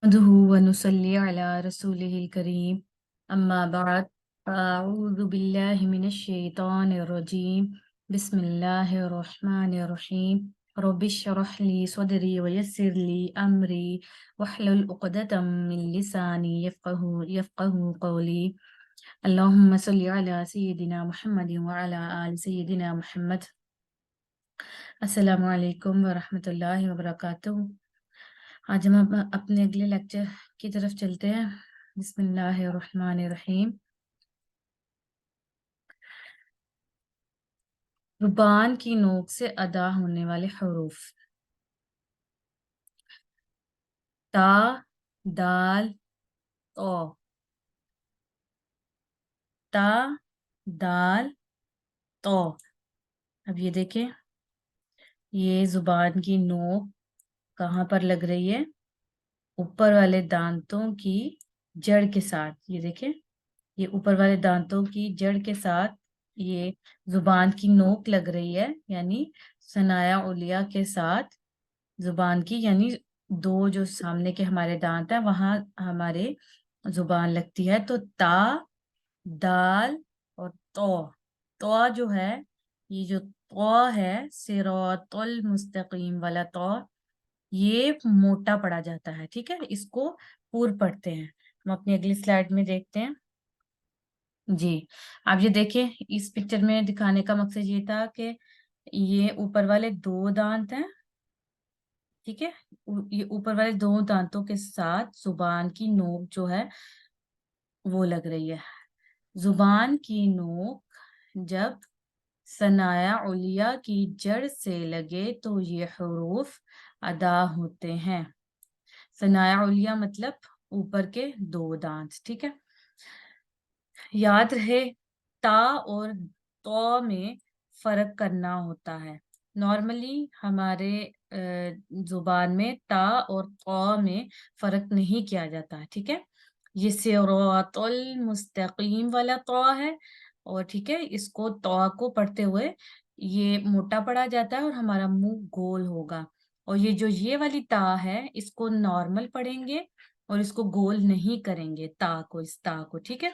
नहमदुहु व नुसल्ली अला रसूलिहिल करीम अम्मा बाद अऊज़ु बिल्लाहि मिनश शैतानिर रजीम बिस्मिल्लाहिर रहमानिर रहीम रब्बिश्रह ली सदरी व यस्सिर ली अमरी वहलुल उक़दतम मिन लिसानी यफ़क़हू क़ौली अल्लाहुम्मा सल्लि अला सय्यिदिना मुहम्मदिन व अला आलि सय्यिदिना मुहम्मद। अस्सलामु अलैकुम व रहमतुल्लाहि व बरकातुहू। आज हम अपने अगले लेक्चर की तरफ चलते हैं। बिस्मिल्लाहिर्रहमानिर्रहीम। ज़ुबान की नोक से अदा होने वाले हरूफ ता, दाल, तो। ता, दाल, तो। अब ये देखें, ये ज़ुबान की नोक कहाँ पर लग रही है? ऊपर वाले दांतों की जड़ के साथ। ये देखें, ये ऊपर वाले दांतों की जड़ के साथ ये जुबान की नोक लग रही है, यानी सनाया उलिया के साथ जुबान की, यानी दो जो सामने के हमारे दांत हैं वहां हमारे जुबान लगती है। तो ता, दाल और तो जो है, ये जो तो है सिरातुल मुस्तकीम वाला तो, ये मोटा पड़ा जाता है। ठीक है, इसको पूर्व पढ़ते हैं। हम अपनी अगली स्लाइड में देखते हैं। जी, आप ये देखिए, इस पिक्चर में दिखाने का मकसद ये था कि ये ऊपर वाले दो दांत हैं। ठीक है, ये ऊपर वाले दो दांतों के साथ जुबान की नोक जो है वो लग रही है। जुबान की नोक जब सनाया उलिया की जड़ से लगे तो ये हरूफ अदा होते हैं। सनाया उलिया मतलब ऊपर के दो दांत। ठीक है, याद रहे, ता और तो में फर्क करना होता है। नॉर्मली हमारे जुबान में ता और तो में फर्क नहीं किया जाता है। ठीक है, ये सिरातुल मुस्तकीम वाला तो है, और ठीक है, इसको तो को पढ़ते हुए ये मोटा पड़ा जाता है और हमारा मुंह गोल होगा। और ये जो ये वाली ता है, इसको नॉर्मल पढ़ेंगे और इसको गोल नहीं करेंगे, ता को, इस ता को। ठीक है,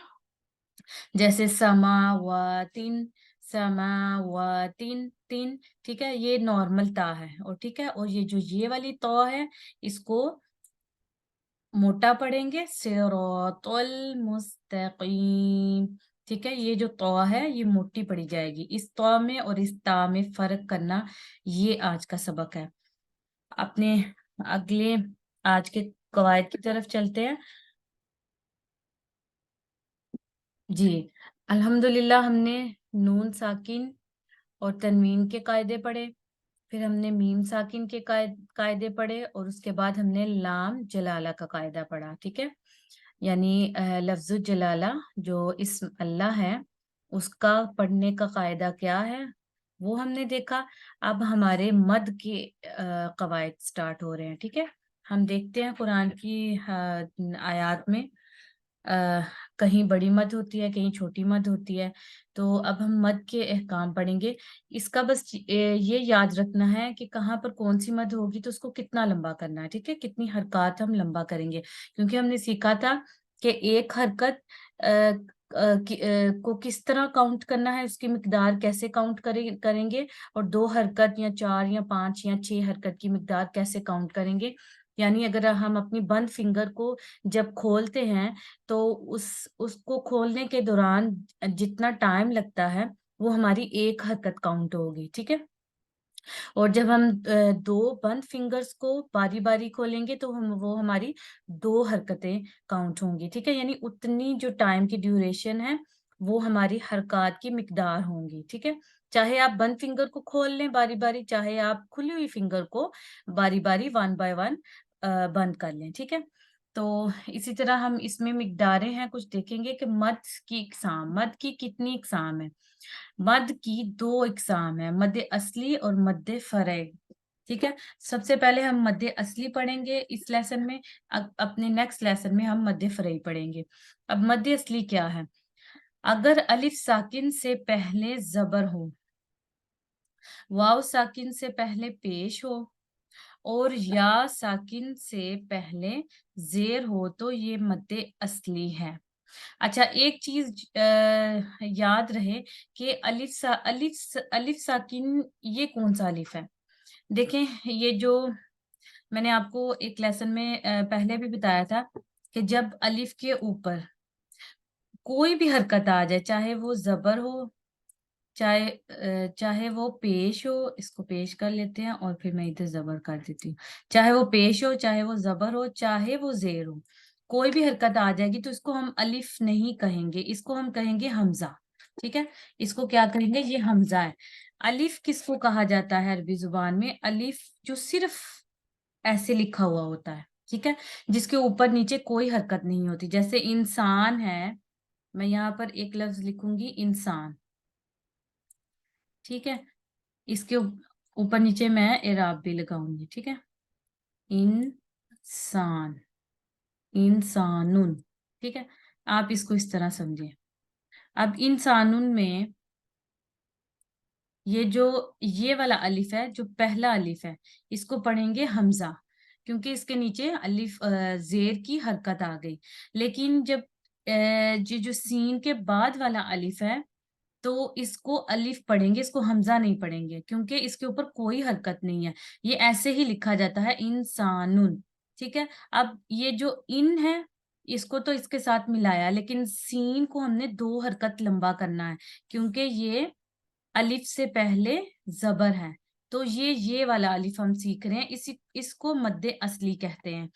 जैसे समावातिन, समावातिन, तिन। ठीक है, ये नॉर्मल ता है। और ठीक है, और ये जो ये वाली तो है, इसको मोटा पढ़ेंगे, सिरातुल मुस्तकीम। ठीक है, ये जो तो है ये मोटी पड़ी जाएगी। इस तो में और इस ता में फर्क करना, ये आज का सबक है। अपने अगले आज के कवायद की तरफ चलते हैं। जी, अल्हम्दुलिल्लाह हमने नून साकिन और तनवीन के कायदे पढ़े, फिर हमने मीम साकिन के कायदे पढ़े, और उसके बाद हमने लाम जलाला का कायदा पढ़ा। ठीक है, यानी लफ्ज़ जलाला जो इस्म अल्लाह है, उसका पढ़ने का कायदा क्या है वो हमने देखा। अब हमारे मद के कवायद स्टार्ट हो रहे हैं। ठीक है, हम देखते हैं कुरान की आयत में अ, कहीं बड़ी मद होती है, कहीं छोटी मद होती है। तो अब हम मद के अहकाम पढ़ेंगे। इसका बस ये याद रखना है कि कहाँ पर कौन सी मद होगी तो उसको कितना लंबा करना है। ठीक है, कितनी हरकत हम लंबा करेंगे, क्योंकि हमने सीखा था कि एक हरकत को किस तरह काउंट करना है, उसकी मिकदार कैसे काउंट करेंगे, और दो हरकत या चार या पांच या छह हरकत की मिकदार कैसे काउंट करेंगे। यानी अगर हम अपनी बंद फिंगर को जब खोलते हैं तो उसको खोलने के दौरान जितना टाइम लगता है वो हमारी एक हरकत काउंट होगी। ठीक है, और जब हम दो बंद फिंगर्स को बारी बारी खोलेंगे तो वो हमारी दो हरकतें काउंट होंगी। ठीक है, यानी उतनी जो टाइम की ड्यूरेशन है वो हमारी हरकत की मिकदार होंगी। ठीक है, चाहे आप बंद फिंगर को खोल लें बारी बारी, चाहे आप खुली हुई फिंगर को बारी बारी वन बाय वन बंद कर लें। ठीक है, तो इसी तरह हम इसमें मिकदारें हैं कुछ देखेंगे कि मद की कितनी इकसाम है। मद की दो इकसाम है, मद असली और मद फरई। ठीक है, सबसे पहले हम मद असली पढ़ेंगे इस लेसन में, अपने नेक्स्ट लेसन में हम मद फरई पढ़ेंगे। अब मद असली क्या है? अगर अलिफ साकिन से पहले जबर हो, वाव साकिन से पहले पेश हो, और या साकिन से पहले जेर हो तो ये मद्दे असली है। अच्छा, एक चीज याद रहे कि अलिफ साकिन ये कौन सा अलिफ है। देखें, ये जो मैंने आपको एक लेसन में पहले भी बताया था कि जब अलिफ के ऊपर कोई भी हरकत आ जाए, चाहे वो जबर हो, चाहे वो पेश हो, इसको पेश कर लेते हैं और फिर मैं इधर जबर कर देती हूँ। चाहे वो पेश हो, चाहे वो जबर हो, चाहे वो जेर हो, कोई भी हरकत आ जाएगी तो इसको हम अलिफ नहीं कहेंगे, इसको हम कहेंगे हमजा। ठीक है, इसको क्या कहेंगे, ये हमजा है। अलिफ किसको कहा जाता है अरबी जुबान में, अलिफ जो सिर्फ ऐसे लिखा हुआ होता है, ठीक है, जिसके ऊपर नीचे कोई हरकत नहीं होती। जैसे इंसान है, मैं यहाँ पर एक लफ्ज लिखूंगी इंसान, ठीक है, इसके ऊपर नीचे मैं इराब भी लगाऊंगी, ठीक है, इंसान, इंसानुन, ठीक है। आप इसको इस तरह समझिए। अब इंसानुन में ये जो ये वाला अलिफ है, जो पहला अलिफ है, इसको पढ़ेंगे हमजा, क्योंकि इसके नीचे अलिफ जेर की हरकत आ गई। लेकिन जब जो सीन के बाद वाला अलिफ है, तो इसको अलिफ पढ़ेंगे, इसको हमजा नहीं पढ़ेंगे, क्योंकि इसके ऊपर कोई हरकत नहीं है, ये ऐसे ही लिखा जाता है इंसानुन। ठीक है, अब ये जो इन है, इसको तो इसके साथ मिलाया, लेकिन सीन को हमने दो हरकत लंबा करना है, क्योंकि ये अलिफ से पहले जबर है। तो ये वाला अलिफ हम सीख रहे हैं, इसको मद्दे असली कहते हैं।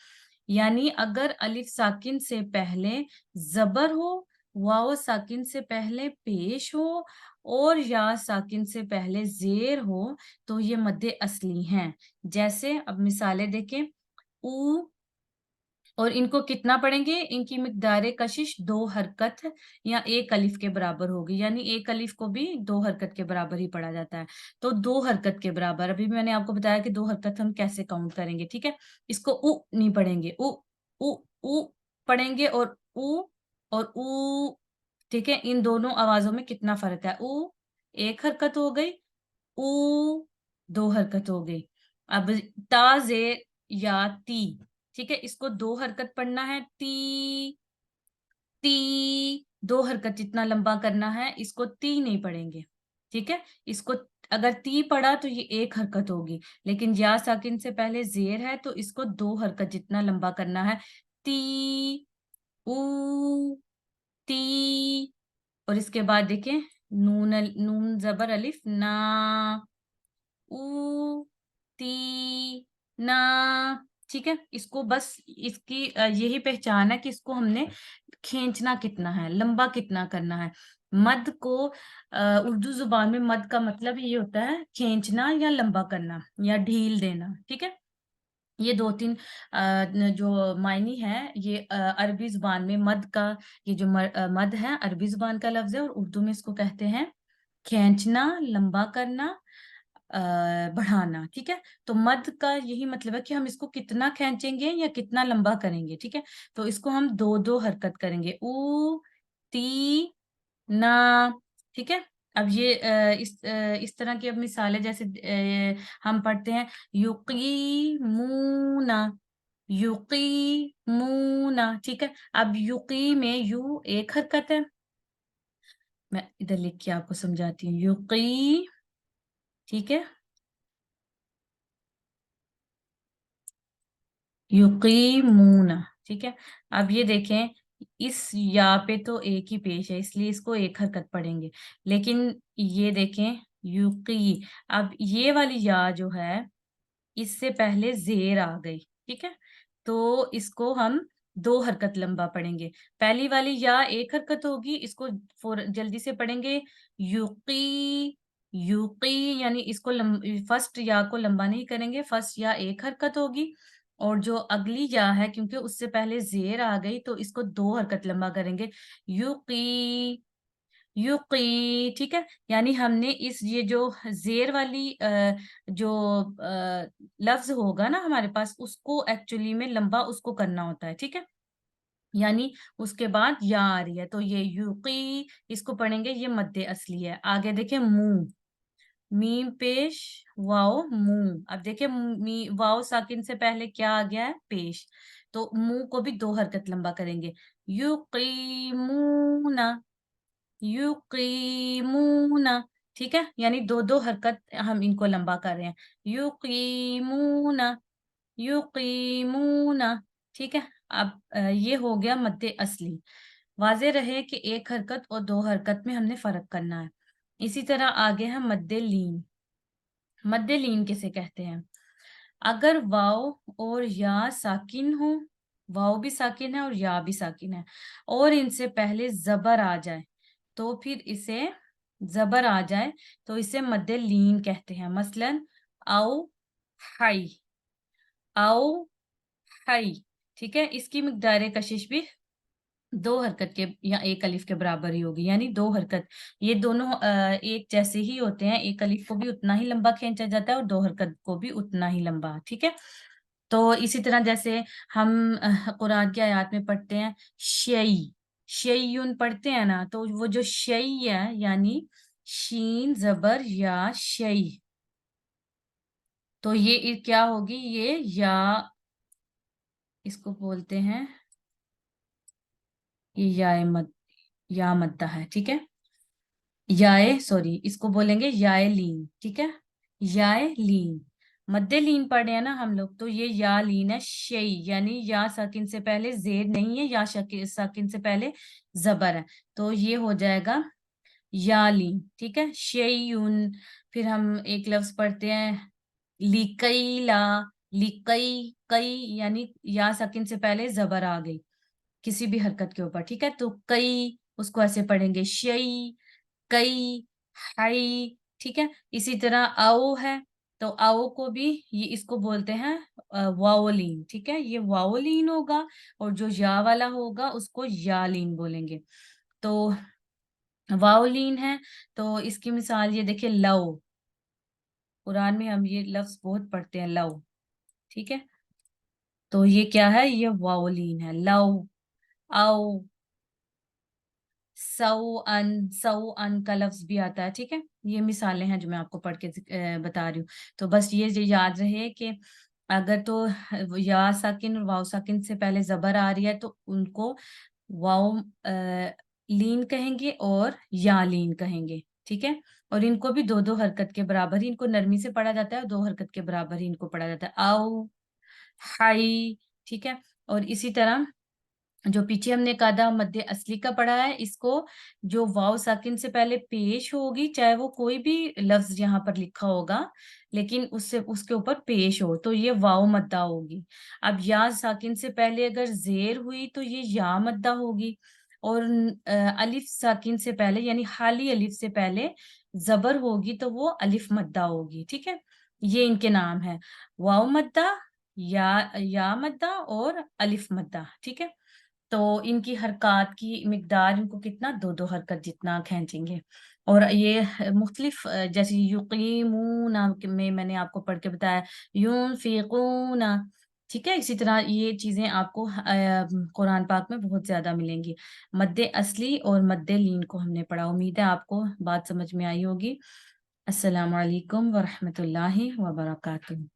यानी अगर अलिफ साकिन से पहले जबर हो, वाव साकिन से पहले पेश हो, और या साकिन से पहले जेर हो, तो ये मद्दे असली हैं। जैसे अब मिसालें देखें, ऊ, और इनको कितना पढ़ेंगे, इनकी मिकदार कशिश दो हरकत या एक अलिफ के बराबर होगी, यानी एक अलिफ को भी दो हरकत के बराबर ही पढ़ा जाता है। तो दो हरकत के बराबर, अभी मैंने आपको बताया कि दो हरकत हम कैसे काउंट करेंगे, ठीक है। इसको उ नहीं पढ़ेंगे, उ पढ़ेंगे, और उ, ठीक है। इन दोनों आवाजों में कितना फर्क है, उ एक हरकत हो गई, उ दो हरकत हो गई। अब ता जे या ती, ठीक है, इसको दो हरकत पढ़ना है, ती, ती दो हरकत जितना लंबा करना है, इसको ती नहीं पढ़ेंगे, ठीक है। इसको अगर ती पढ़ा तो ये एक हरकत होगी, लेकिन या साकिन से पहले जेर है तो इसको दो हरकत जितना लंबा करना है, ती, ऊ, ती। और इसके बाद देखें, नून जबर अलिफ ना, ऊ, ती, ना, ठीक है। इसको बस इसकी यही पहचान है कि इसको हमने खींचना कितना है, लंबा कितना करना है। मद को उर्दू जुबान में मद का मतलब ये होता है खींचना या लंबा करना या ढील देना, ठीक है। ये दो तीन जो मायनी है, ये अरबी जुबान में मद का, ये जो मद है अरबी जुबान का लफ्ज है, और उर्दू में इसको कहते हैं खींचना, लंबा करना, बढ़ाना, ठीक है। तो मद का यही मतलब है कि हम इसको कितना खींचेंगे या कितना लंबा करेंगे, ठीक है। तो इसको हम दो दो हरकत करेंगे, ऊ, ती, ना, ठीक है। अब ये इस तरह की अब मिसालें, जैसे हम पढ़ते हैं युकीमूना, युकीमूना, ठीक है। अब युकी में यू एक हरकत है, मैं इधर लिख के आपको समझाती हूँ, युकी, ठीक है, युकीमूना, ठीक है। अब ये देखें, इस या पे तो एक ही पेश है, इसलिए इसको एक हरकत पढ़ेंगे, लेकिन ये देखें युकी, अब ये वाली या जो है, इससे पहले जेर आ गई, ठीक है, तो इसको हम दो हरकत लंबा पढ़ेंगे। पहली वाली या एक हरकत होगी, इसको जल्दी से पढ़ेंगे, युकी, युकी, यानी इसको फर्स्ट या को लंबा नहीं करेंगे, फर्स्ट या एक हरकत होगी, और जो अगली या है, क्योंकि उससे पहले जेर आ गई, तो इसको दो हरकत लंबा करेंगे, युकी, युकी, ठीक है। यानी हमने इस ये जो जेर वाली जो लफ्ज होगा ना हमारे पास, उसको एक्चुअली में लंबा उसको करना होता है, ठीक है। यानी उसके बाद या आ रही है, तो ये युकी, इसको पढ़ेंगे, ये मद्दे असली है। आगे देखें, मुंह, मीम पेश वाओ मुंह। अब देखिए वाओ साकिन से पहले क्या आ गया है, पेश। तो मुंह को भी 2 हरकत लंबा करेंगे। युकीमूना, युकीमूना। ठीक है, यानी 2 हरकत हम इनको लंबा कर रहे हैं। युकीमूना, युकीमूना। ठीक है। अब ये हो गया मद्दे असली। वाज़ेह रहे कि एक हरकत और 2 हरकत में हमने फर्क करना है। इसी तरह आगे है मद्दे लीन। मद्दे लीन किसे कहते हैं? अगर वाव और या साकिन हो, वाव भी साकिन है और या भी साकिन है, और इनसे पहले जबर आ जाए, तो फिर इसे जबर आ जाए तो इसे मद्दे लीन कहते हैं। मसलन आओ हाई, आओ हाई। ठीक है, इसकी मिकदार कशिश भी 2 हरकत के या एक अलिफ के बराबर ही होगी, यानी 2 हरकत। ये दोनों एक जैसे ही होते हैं, एक अलिफ को भी उतना ही लंबा खींचा जाता है और 2 हरकत को भी उतना ही लंबा। ठीक है। तो इसी तरह जैसे हम कुरान की आयत में पढ़ते हैं शई, शय्युन पढ़ते हैं ना, तो वो जो शई है यानी शीन जबर या शई, तो ये क्या होगी, ये या, इसको बोलते हैं ये या मद्दा है। ठीक है, याए सॉरी, इसको बोलेंगे याए लीन। ठीक है, याए लीन। मद्दे लीन पढ़ रहे हैं ना हम लोग, तो ये या लीन है शई, यानी या साकिन से पहले जेर नहीं है, या साकिन से पहले जबर है, तो ये हो जाएगा या लीन। ठीक है, शेयुन। फिर हम एक लफ्ज पढ़ते हैं लिकईला, लिकई कई, यानी या साकिन से पहले जबर आ गई किसी भी हरकत के ऊपर। ठीक है, तो कई उसको ऐसे पढ़ेंगे शई, कई, हाई। ठीक है, इसी तरह आओ है, तो आओ को भी ये इसको बोलते हैं वाओलिन। ठीक है, ये वाओलिन होगा, और जो या वाला होगा उसको यालीन बोलेंगे। तो वाओलिन है, तो इसकी मिसाल ये देखिए लव, कुरान में हम ये लफ्ज बहुत पढ़ते हैं लव। ठीक है, तो ये क्या है, ये वाओलिन है, लव, आओ, सऊ अन का लफ्ज भी आता है। ठीक है, ये मिसालें हैं जो मैं आपको पढ़ के बता रही हूँ। तो बस ये जो याद रहे कि अगर तो या साकिन और वाव साकिन से पहले जबर आ रही है तो उनको वाव लीन कहेंगे और या लीन कहेंगे। ठीक है, और इनको भी 2 हरकत के बराबर ही, इनको नरमी से पढ़ा जाता है और 2 हरकत के बराबर ही इनको पढ़ा जाता है, आओ, हाई। ठीक है, और इसी तरह जो पीछे हमने कादा मध्य असली का पढ़ा है, इसको जो वाव साकिन से पहले पेश होगी, चाहे वो कोई भी लफ्ज यहाँ पर लिखा होगा, लेकिन उससे उसके ऊपर पेश हो, तो ये वाव मद्दा होगी। अब या साकिन से पहले अगर जेर हुई तो ये या मद्दा होगी, और अलिफ साकिन से पहले यानी खाली अलिफ से पहले जबर होगी तो वो अलिफ मद्दा होगी। ठीक है, ये इनके नाम है, वाव मद्दा, या मद्दा और अलिफ मद्दा। ठीक है, तो इनकी हरकत की मिकदार, इनको कितना 2 हरकत जितना खींचेंगे। और ये मुख्तलिफ जैसे युकीमूना में मैंने आपको पढ़ के बताया, युनफिकूना। ठीक है, इसी तरह ये चीजें आपको कुरान पाक में बहुत ज्यादा मिलेंगी। मद्दे असली और मद्दे लीन को हमने पढ़ा, उम्मीद है आपको बात समझ में आई होगी। अस्सलाम वालेकुम वरहमतुल्लाहि वबरकातुहू।